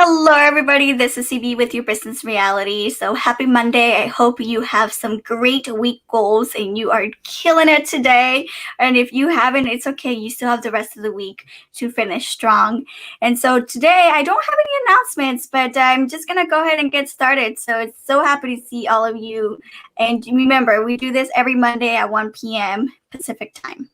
Hello, everybody. This is CB with your business reality. So happy Monday. I hope you have some great week goals and you are killing it today. And if you haven't, it's okay. You still have the rest of the week to finish strong. And so today I don't have any announcements, but I'm just going to go ahead and get started. So it's so happy to see all of you. And remember, we do this every Monday at 1 p.m. Pacific time.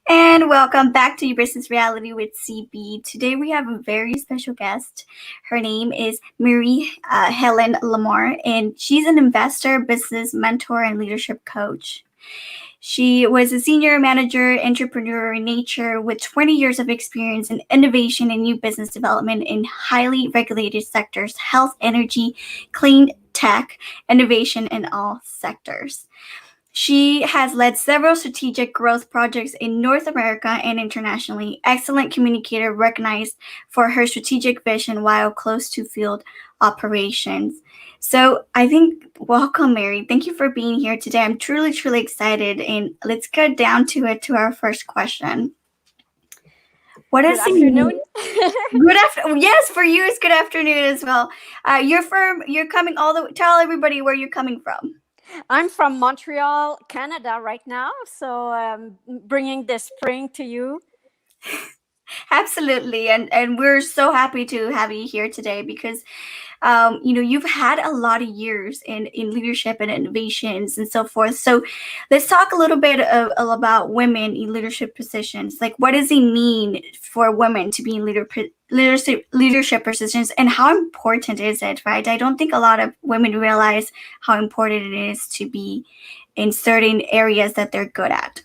And welcome back to Your Business Reality with CB. Today we have a very special guest. Her name is Marie-Helene Lamarre, and she's an investor, business mentor, and leadership coach. She was a senior manager, entrepreneur in nature with 20 years of experience in innovation and new business development in highly regulated sectors, health, energy, clean tech, innovation in all sectors. She has led several strategic growth projects in North America and internationally. Excellent communicator, recognized for her strategic vision while close to field operations. So I think, welcome, Mary. Thank you for being here today. I'm truly, truly excited. And let's get down to it, to our first question. What is good afternoon? Good afternoon. Yes, for you, it's good afternoon as well. You're coming tell everybody where you're coming from. I'm from Montreal, Canada right now, so I'm bringing the spring to you. Absolutely, and we're so happy to have you here today because you've had a lot of years in leadership and innovations and so forth. So let's talk a little bit about women in leadership positions. Like, what does it mean for women to be in leadership positions, and how important is it, right? I don't think a lot of women realize how important it is to be in certain areas that they're good at.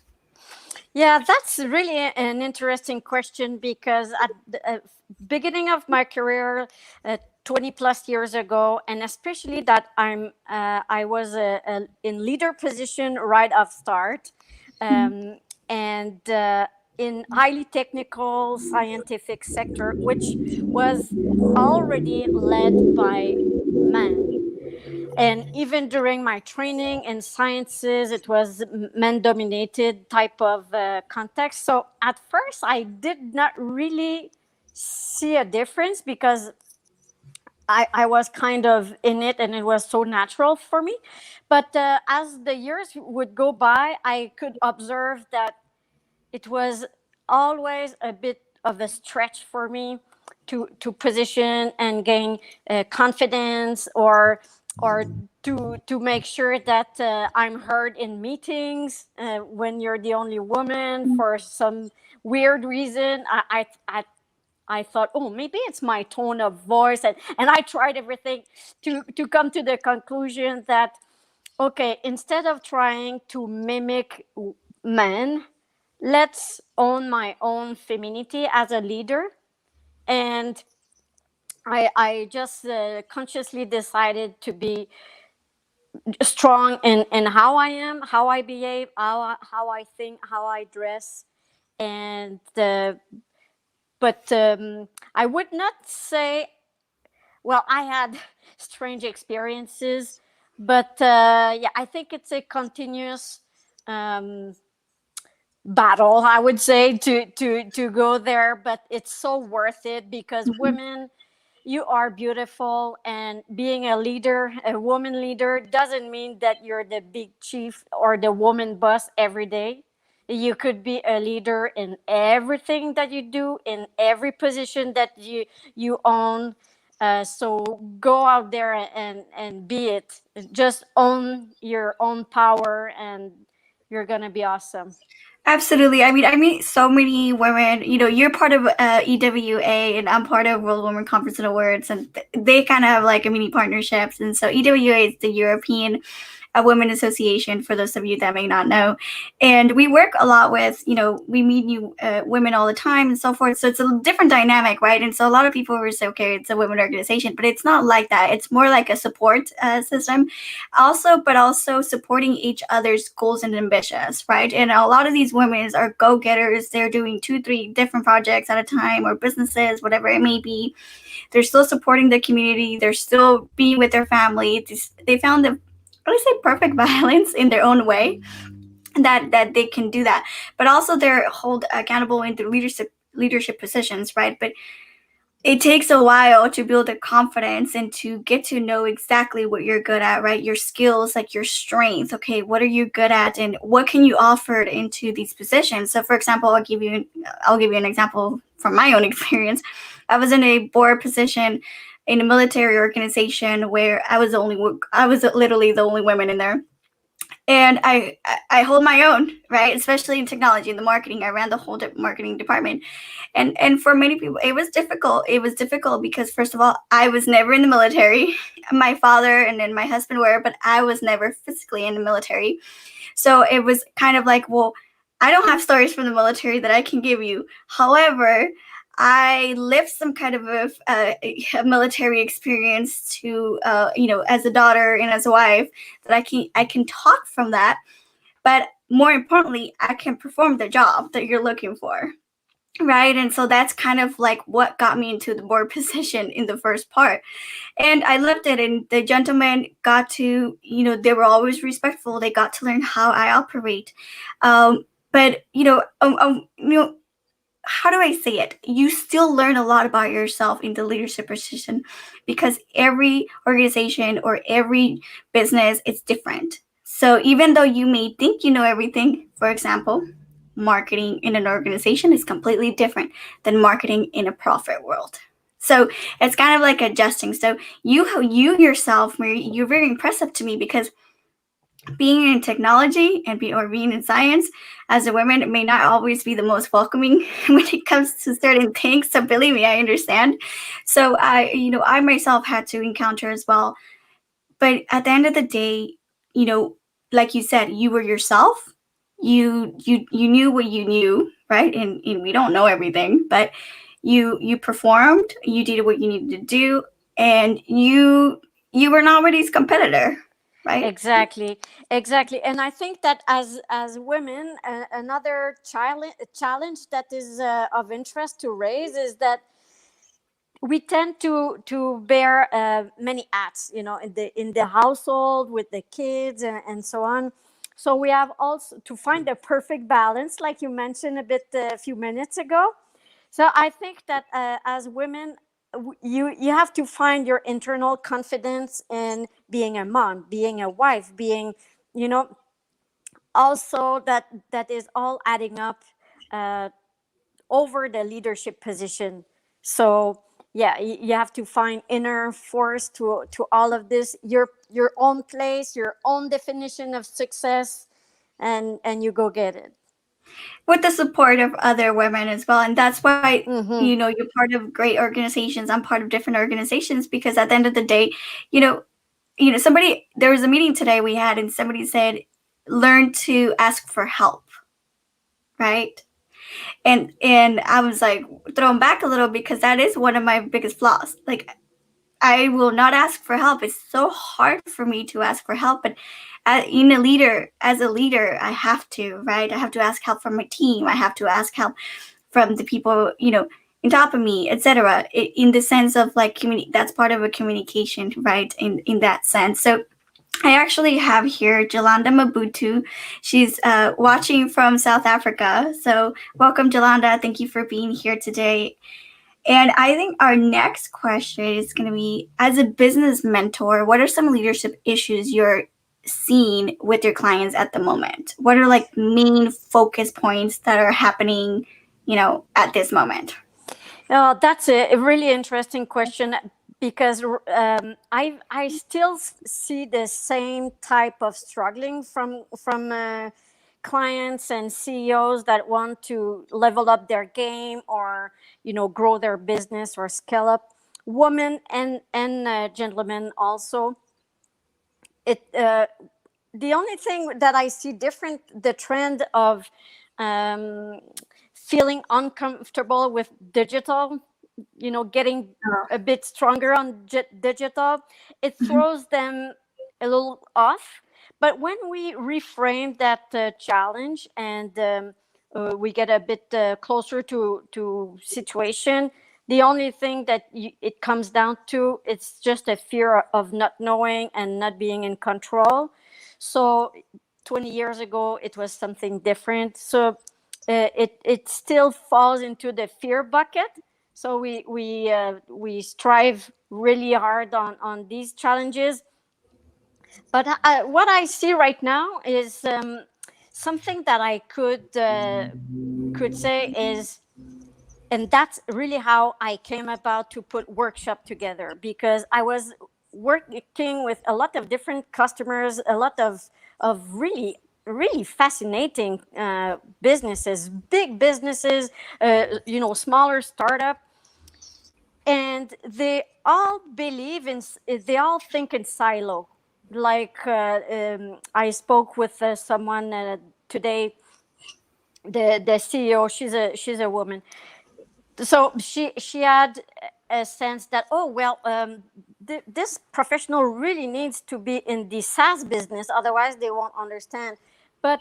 Yeah, that's really an interesting question because at the beginning of my career, 20 plus years ago, and especially that I was in leader position right off start, and in highly technical scientific sector, which was already led by men. And even during my training in sciences, it was men-dominated type of context. So at first, I did not really see a difference because I was kind of in it and it was so natural for me. But as the years would go by, I could observe that it was always a bit of a stretch for me to position and gain confidence or to make sure that I'm heard in meetings when you're the only woman for some weird reason. I thought, oh, maybe it's my tone of voice, and I tried everything to come to the conclusion that, okay, instead of trying to mimic men, let's own my own femininity as a leader. And I just consciously decided to be strong in how I am, how I behave, how I think, how I dress. And but I would not say, well, I had strange experiences, but yeah, I think it's a continuous battle, I would say, to go there, but it's so worth it because women, you are beautiful, and being a leader, a woman leader, doesn't mean that you're the big chief or the woman boss every day. You could be a leader in everything that you do, in every position that you own. So go out there and be it. Just own your own power, and you're gonna be awesome. Absolutely. I mean, so many women. You're part of EWA, and I'm part of World Women Conference and Awards, and they kind of have like a mini partnerships. And so EWA is the European Women Association, for those of you that may not know. And we work a lot with, we meet new women all the time and so forth. So it's a different dynamic, right? And so a lot of people will say, okay, it's a women organization, but it's not like that. It's more like a support system but also supporting each other's goals and ambitions, right? And a lot of these women are go-getters. They're doing 2-3 different projects at a time, or businesses, whatever it may be. They're still supporting the community. They're still being with their family. They found the, I would say, perfect balance in their own way. that they can do that, but also they're held accountable in the leadership positions, right? But it takes a while to build the confidence and to get to know exactly what you're good at, right? Your skills, like your strength. Okay, what are you good at, and what can you offer into these positions? So, for example, I'll give you an example from my own experience. I was in a board position in a military organization where I was literally the only woman in there, and I hold my own, right? Especially in technology and the marketing. I ran the whole marketing department, and for many people it was difficult. It was difficult because, first of all, I was never in the military. My father and then my husband were, but I was never physically in the military. So it was kind of like, well, I don't have stories from the military that I can give you. However, I lived some kind of a military experience to, as a daughter and as a wife, that I can talk from that. But more importantly, I can perform the job that you're looking for, right? And so that's kind of like what got me into the board position in the first part. And I loved it. And the gentlemen got to, they were always respectful. They got to learn how I operate. But how do I say it? You still learn a lot about yourself in the leadership position, because every organization or every business is different. So even though you may think you know everything, for example, marketing in an organization is completely different than marketing in a profit world. So it's kind of like adjusting. So you yourself, Marie, you're very impressive to me, because being in technology or being in science as a woman may not always be the most welcoming when it comes to certain things. So believe me, I understand. So I myself had to encounter as well. But at the end of the day, like you said, you were yourself. You knew what you knew, right? And we don't know everything, but you performed. You did what you needed to do, and you were nobody's competitor, right? Exactly, and I think that as women, another challenge that is of interest to raise is that we tend to bear many hats, in the household with the kids, and so on. So we have also to find a perfect balance, like you mentioned a few minutes ago. So I think that as women, you have to find your internal confidence in being a mom, being a wife, being, you know also that is all adding up uh, over the leadership position. So yeah, you have to find inner force to all of this, your own place, your own definition of success, and you go get it. With the support of other women as well. And that's why, Mm-hmm. you're part of great organizations. I'm part of different organizations, because at the end of the day, you know, somebody, there was a meeting today we had, and somebody said, learn to ask for help, right? And I was like thrown back a little, because that is one of my biggest flaws. Like, I will not ask for help. It's so hard for me to ask for help, but as a leader, I have to, right? I have to ask help from my team. I have to ask help from the people, in top of me, etc. In the sense of like that's part of a communication, right? In that sense. So I actually have here Jolanda Mabutu. She's watching from South Africa. So welcome, Jolanda. Thank you for being here today. And I think our next question is going to be, as a business mentor, what are some leadership issues you're seeing with your clients at the moment? What are like main focus points that are happening, at this moment? That's a really interesting question, because I still see the same type of struggling from clients and CEOs that want to level up their game, or grow their business or scale up. Women and gentlemen also. It The only thing that I see different, the trend of um, feeling uncomfortable with digital, getting Oh. a bit stronger on digital, it Mhm. throws them a little off. But when we reframe that challenge, and we get a bit closer to situation, the only thing that it comes down to, it's just a fear of not knowing and not being in control. So 20 years ago, it was something different. So it still falls into the fear bucket. So we strive really hard on these challenges. But what I see right now is something that I could say is, and that's really how I came about to put workshop together, because I was working with a lot of different customers, a lot of really fascinating businesses, big businesses, smaller startup, and they all think in silo. Like I spoke with someone today, the CEO. She's a woman. So she had a sense that, oh well, this professional really needs to be in the SaaS business, otherwise they won't understand. But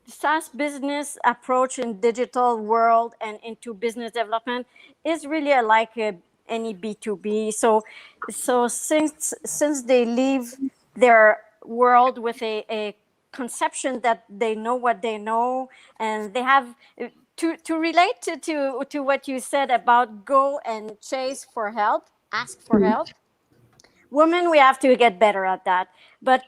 SaaS business approach in digital world and into business development is really like any B2B. So since they leave their world with a conception that they know what they know, and they have to relate to what you said about go and chase for help, ask for help. Women, we have to get better at that, but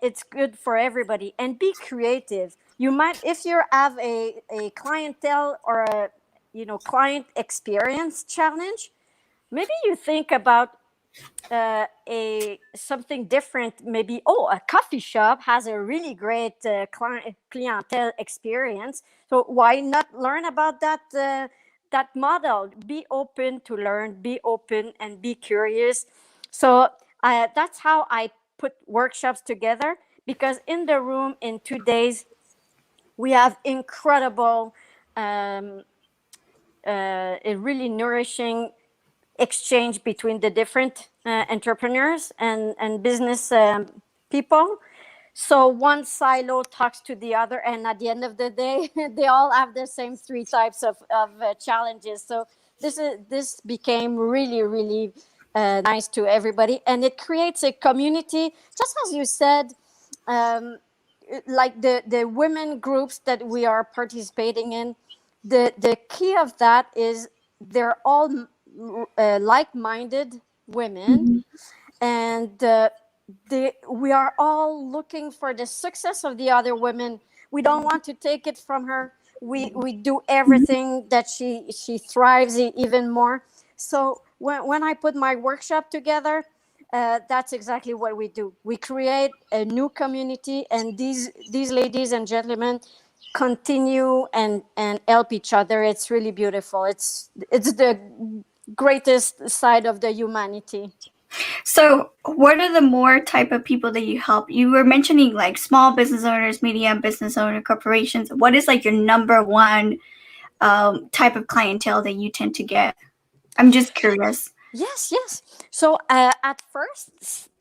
it's good for everybody. And be creative. You might, if you have a clientele or a client experience challenge, maybe you think about a something different. Maybe, oh, a coffee shop has a really great clientele experience, so why not learn about that model? Be open to learn, be open and be curious. So that's how I put workshops together, because in the room in 2 days we have incredible a really nourishing exchange between the different entrepreneurs and business people. So one silo talks to the other, and at the end of the day, they all have the same three types of challenges. So this became really, really nice to everybody, and it creates a community, just as you said. Um, like the women groups that we are participating in, the key of that is they're all like-minded women, Mhm. and we are all looking for the success of the other women. We don't want to take it from her. We do everything that she thrives even more. So when I put my workshop together, that's exactly what we do. We create a new community, and these ladies and gentlemen continue and help each other. It's really beautiful. It's the greatest side of the humanity. So, what are the more type of people that you help? You were mentioning like small business owners, medium business owner, corporations. What is like your number one type of clientele that you tend to get? I'm just curious. Yes, yes. So at first,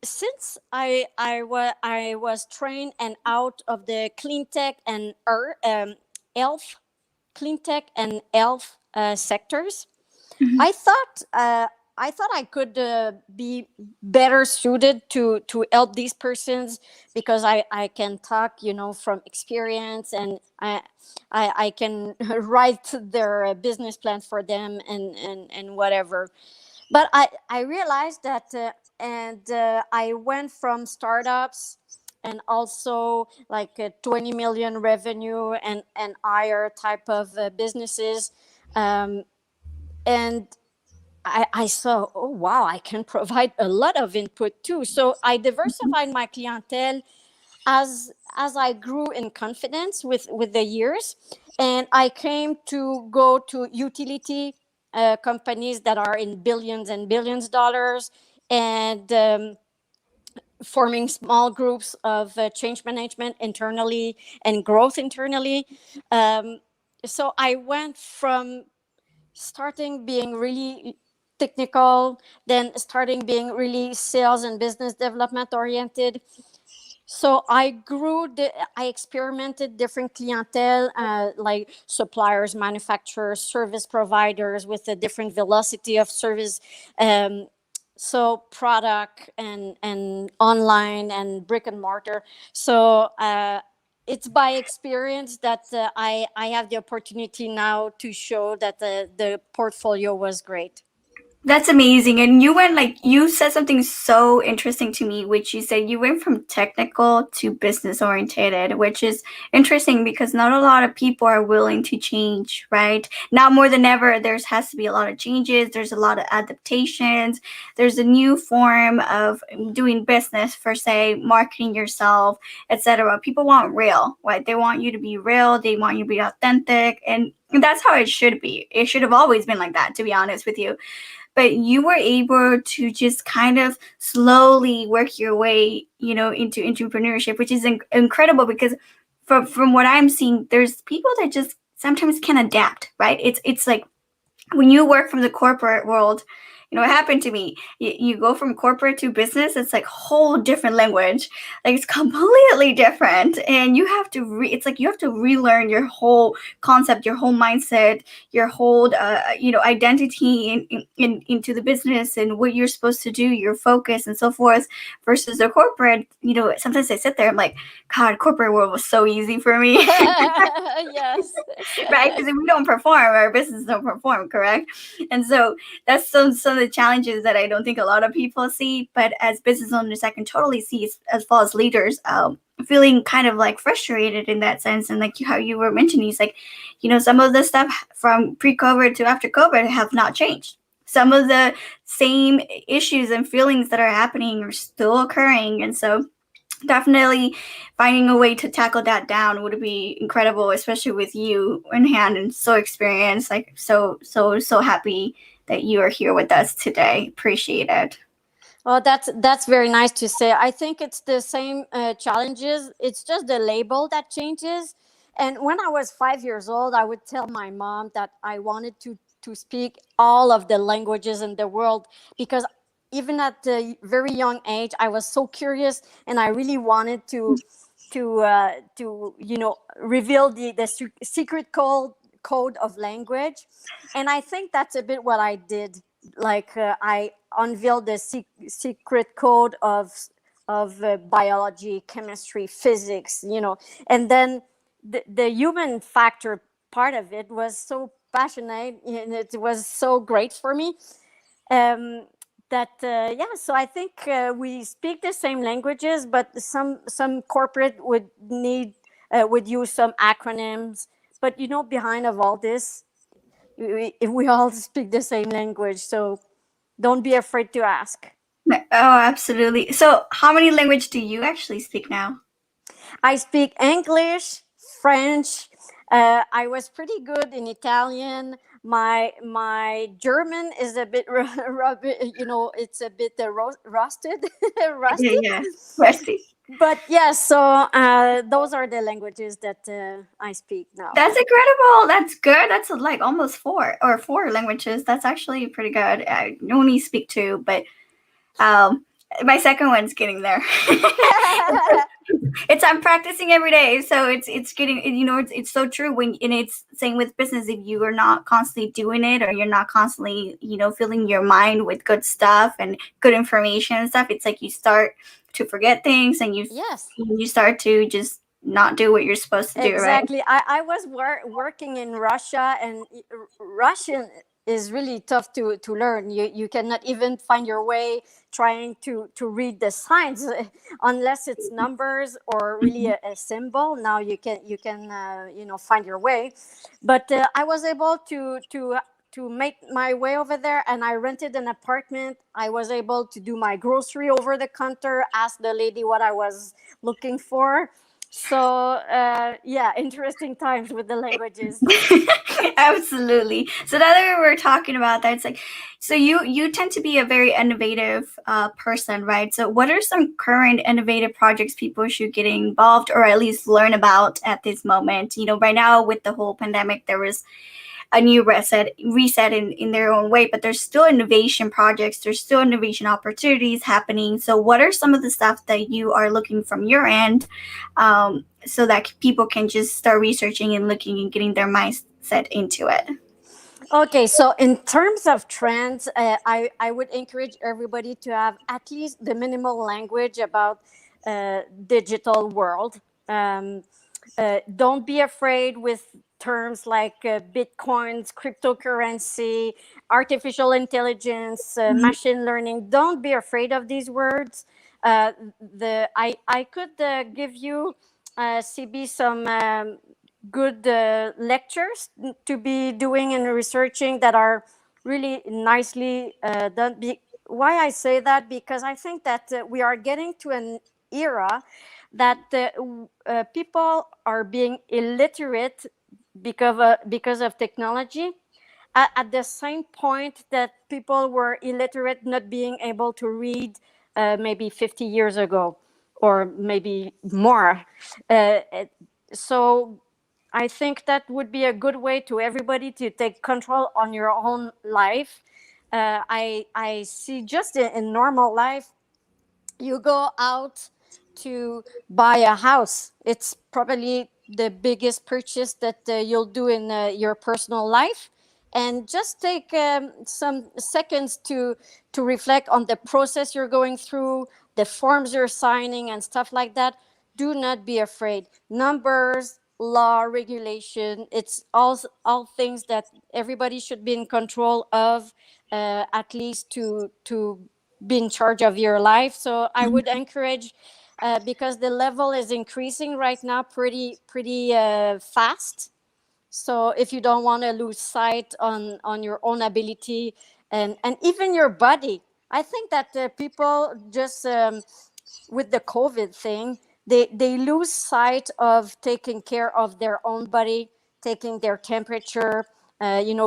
since I was trained and out of the clean tech and health, clean tech and health sectors, Mhm. I thought I could be better suited to help these persons, because I can talk, from experience, and I can write their business plan for them, and whatever. But I realized that, and I went from startups and also like 20 million revenue and higher type of businesses. Um, and I saw, oh wow, I can provide a lot of input too. So I diversified my clientele as I grew in confidence with the years, and I came to go to utility companies that are in billions and billions dollars, and forming small groups of change management internally and growth internally. Um, so I went from starting being really technical, then starting being really sales and business development oriented. So I experimented different clientele, like suppliers, manufacturers, service providers, with a different velocity of service. Um, so product and online and brick and mortar. So it's by experience that I have the opportunity now to show that the portfolio was great. That's amazing. And you went like you said something so interesting to me, which you said you went from technical to business oriented, which is interesting because not a lot of people are willing to change, right? Now more than ever, there's has to be a lot of changes, there's a lot of adaptations, there's a new form of doing business for say marketing yourself, etc. People want real, right? They want you to be real, they want you to be authentic, and that's how it should be. It should have always been like that, to be honest with you, but you were able to just kind of slowly work your way, into entrepreneurship, which is incredible because from what I'm seeing, there's people that just sometimes can adapt, right? It's like when you work from the corporate world, it happened to me. You go from corporate to business, it's like whole different language. Like it's completely different. And you have to it's like you have to relearn your whole concept, your whole mindset, your whole identity into the business and what you're supposed to do, your focus and so forth versus the corporate. Sometimes I sit there, I'm like, God, corporate world was so easy for me. Yes. Right? Because if we don't perform, our business don't perform, correct? And so that's some of the challenges that I don't think a lot of people see. But as business owners, I can totally see, as well as leaders, feeling kind of like frustrated in that sense. And like how you were mentioning, it's like, some of the stuff from pre-COVID to after COVID have not changed. Some of the same issues and feelings that are happening are still occurring. And so definitely finding a way to tackle that down would be incredible, especially with you in hand and so experienced. Like so happy that you are here with us today. Appreciate it. Well, that's very nice to say. I think it's the same challenges. It's just the label that changes. And when I was 5 years old, I would tell my mom that I wanted to speak all of the languages in the world because even at a very young age, I was so curious and I really wanted to reveal the secret code of language. And I think that's a bit what I did. Like I unveiled the secret code of biology, chemistry, physics, and then the human factor part of it was so passionate and it was so great for me. um, that yeah, so I think we speak the same languages, but some corporate would use some acronyms, but behind of all this, we all speak the same language, so don't be afraid to ask. Oh, absolutely. So how many language do you actually speak now? I speak English, French. I was pretty good in Italian. My German is a bit, it's a bit rusted, Yeah, rusty. yeah. Rusty. But yes, so those are the languages that I speak now. That's incredible. That's good. That's like almost four languages. That's actually pretty good. I only speak two, but um, my second one's getting there. It's I'm practicing every day, so it's getting, it's so true when, and it's same with business. If you are not constantly doing it, or you're not constantly filling your mind with good stuff and good information and stuff, it's like you start to forget things, and you Yes. you start to just not do what you're supposed to do, right? Exactly. I was working in Russia, and Russian is really tough to learn. You cannot even find your way trying to read the signs unless it's numbers or really a symbol. Now you can find your way, but I was able to make my way over there, and I rented an apartment. I was able to do my grocery over the counter, ask the lady what I was looking for. So yeah, interesting times with the languages. Absolutely. So now that we're talking about that, it's like, so you tend to be a very innovative person, right? So what are some current innovative projects people should get involved or at least learn about at this moment? Right now with the whole pandemic, there was a new reset in their own way, but there's still innovation projects, there's still innovation opportunities happening. So what are some of the stuff that you are looking from your end, so that people can just start researching and looking and getting their mindset into it? Okay, so in terms of trends, I would encourage everybody to have at least the minimal language about digital world. Don't be afraid with terms like bitcoins, cryptocurrency, artificial intelligence, machine learning. Don't be afraid of these words. I could give you, CB, some good lectures to be doing and researching that are really nicely done. Why I say that? Because I think that we are getting to an era that people are being illiterate because of technology, at the same point that people were illiterate, not being able to read maybe 50 years ago or maybe more. Uh, it- so I think that would be a good way to everybody to take control on your own life. I see just in normal life, you go out to buy a house. It's probably the biggest purchase that you'll do in your personal life. And just take some seconds to reflect on the process you're going through, the forms you're signing, and stuff like that. Do not be afraid. Numbers, law, regulation, it's all things that everybody should be in control of, at least to be in charge of your life. So I would encourage, because the level is increasing right now pretty fast. So if you don't want to lose sight on your own ability and even your body, I think that people just with the COVID thing, they lose sight of taking care of their own body, taking their temperature,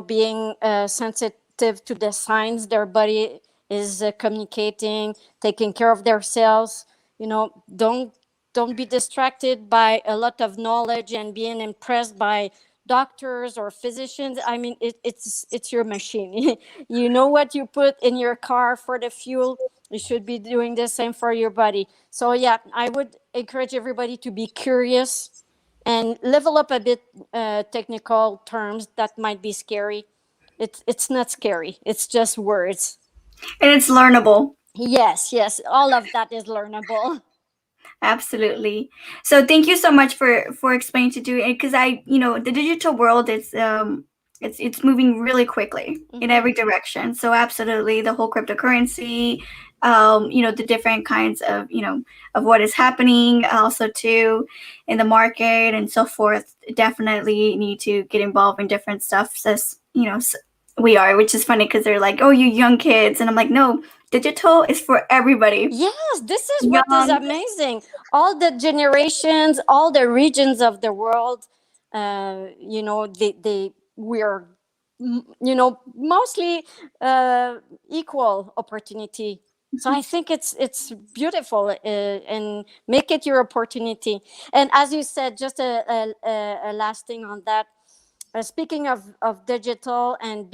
being sensitive to the signs their body is communicating, taking care of themselves. Don't be distracted by a lot of knowledge and being impressed by doctors or physicians. I mean, it's your machine. You know what you put in your car for the fuel, you should be doing the same for your body. So yeah, I would encourage everybody to be curious and level up a bit. Technical terms that might be scary, it's not scary, it's just words. And it's learnable. Yes, yes, all of that is learnable. Absolutely. So thank you so much for explaining to do it, because the digital world is it's moving really quickly in every direction. So absolutely, the whole cryptocurrency, the different kinds of what is happening also too in the market and so forth. Definitely need to get involved in different stuff. As we are, which is funny because they're like, "Oh, you young kids," and I'm like, "No, digital is for everybody." Yes, this is what is Young. amazing. All the generations, all the regions of the world, they we're mostly equal opportunity. So I think it's beautiful, and make it your opportunity. And as you said, just a last thing on that. Speaking of digital and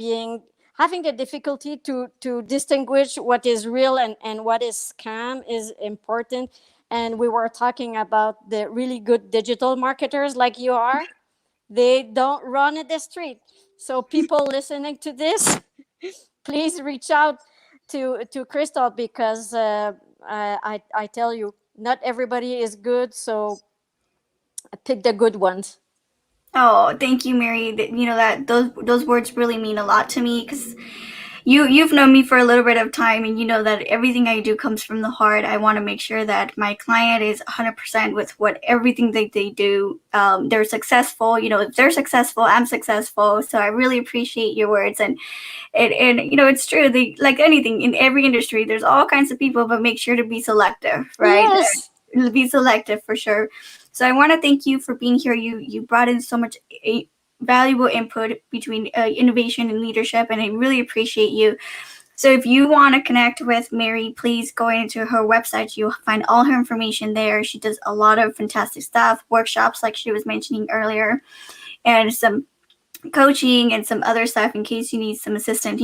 having the difficulty to distinguish what is real and what is scam is important. And we were talking about the really good digital marketers like you are. They don't run in the street. So people listening to this, please reach out to Crystal, because I tell you, not everybody is good. So pick the good ones. Oh, thank you, Mary. That those words really mean a lot to me, because you've known me for a little bit of time, and you know that everything I do comes from the heart. I want to make sure that my client is 100% with what everything that they do. They're successful. If they're successful, I'm successful. So I really appreciate your words, and it's true. Like anything in every industry, there's all kinds of people, but make sure to be selective, right? Yes. Be selective for sure. So I want to thank you for being here. You brought in so much valuable input between innovation and leadership, and I really appreciate you. So if you want to connect with Mary, please go into her website. You'll find all her information there. She does a lot of fantastic stuff, workshops like she was mentioning earlier, and some coaching and some other stuff in case you need some assistance.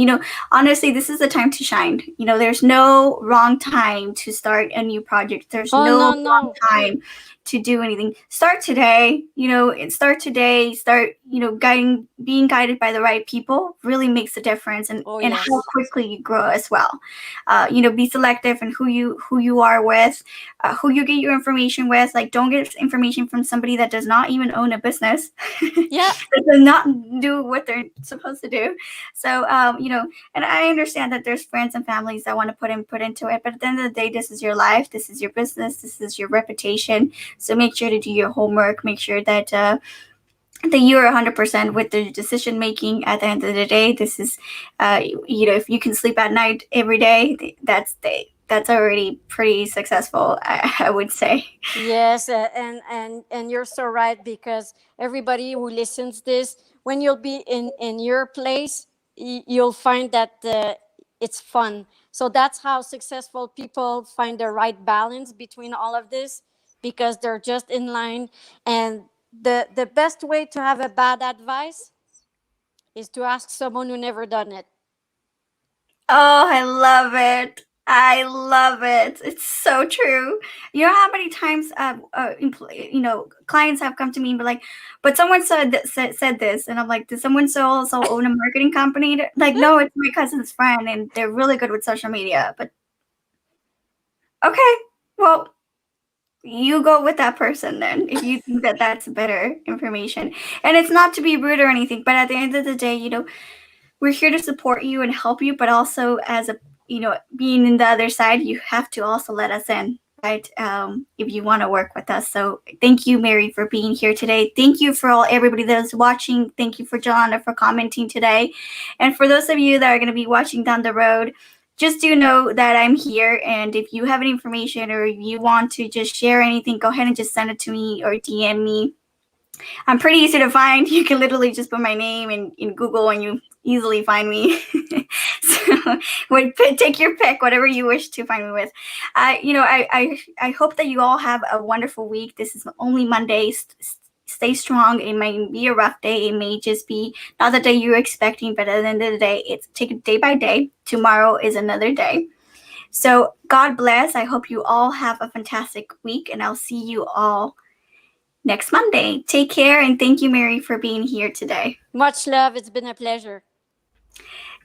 Honestly, this is the time to shine. There's no wrong time to start a new project. There's Oh, no no, wrong no. time to do anything, start today. Start today. Start, being guided by the right people really makes a difference, and Oh, how yes. quickly you grow as well. Be selective in who you are with, who you get your information with. Like, don't get information from somebody that does not even own a business, Yeah. that does not do what they're supposed to do. So, and I understand that there's friends and families that want to put input into it, but at the end of the day, this is your life, this is your business, this is your reputation. So make sure to do your homework. Make sure that you're 100% with the decision making. At the end of the day, this is, if you can sleep at night every day, that's already pretty successful, I would say. Yes, and you're so right, because everybody who listens this, when you'll be in your place, you'll find that it's fun. So that's how successful people find the right balance between all of this, because they're just in line. And the best way to have a bad advice is to ask someone who never done it. Oh, I love it. I love it. It's so true. You know how many times, clients have come to me and be like, "But someone said this," and I'm like, "Does someone so also own a marketing company?" Like, no, it's my cousin's friend, and they're really good with social media. But okay, well, you go with that person then if you think that that's better information. And it's not to be rude or anything, but at the end of the day, we're here to support you and help you, but also as a, being in the other side, you have to also let us in, right? If you want to work with us. So thank you, Mary, for being here today. Thank you for everybody that is watching. Thank you for Jolanda for commenting today. And for those of you that are going to be watching down the road, just do know that I'm here. And if you have any information or if you want to just share anything, go ahead and just send it to me or DM me. I'm pretty easy to find. You can literally just put my name in Google and you easily find me. So take your pick, whatever you wish to find me with. I hope that you all have a wonderful week. This is only Monday. Stay strong. It might be a rough day. It may just be not the day you're expecting, but at the end of the day, it's take it day by day. Tomorrow is another day. So God bless. I hope you all have a fantastic week, and I'll see you all next Monday. Take care, and thank you, Mary, for being here today. Much love. It's been a pleasure.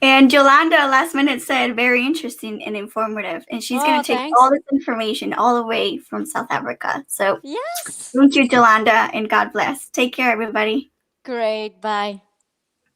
And Yolanda, last minute, said very interesting and informative. And she's going to take Thanks. all this information all the way from South Africa. So Yes. thank you, Yolanda, and God bless. Take care, everybody. Great. Bye.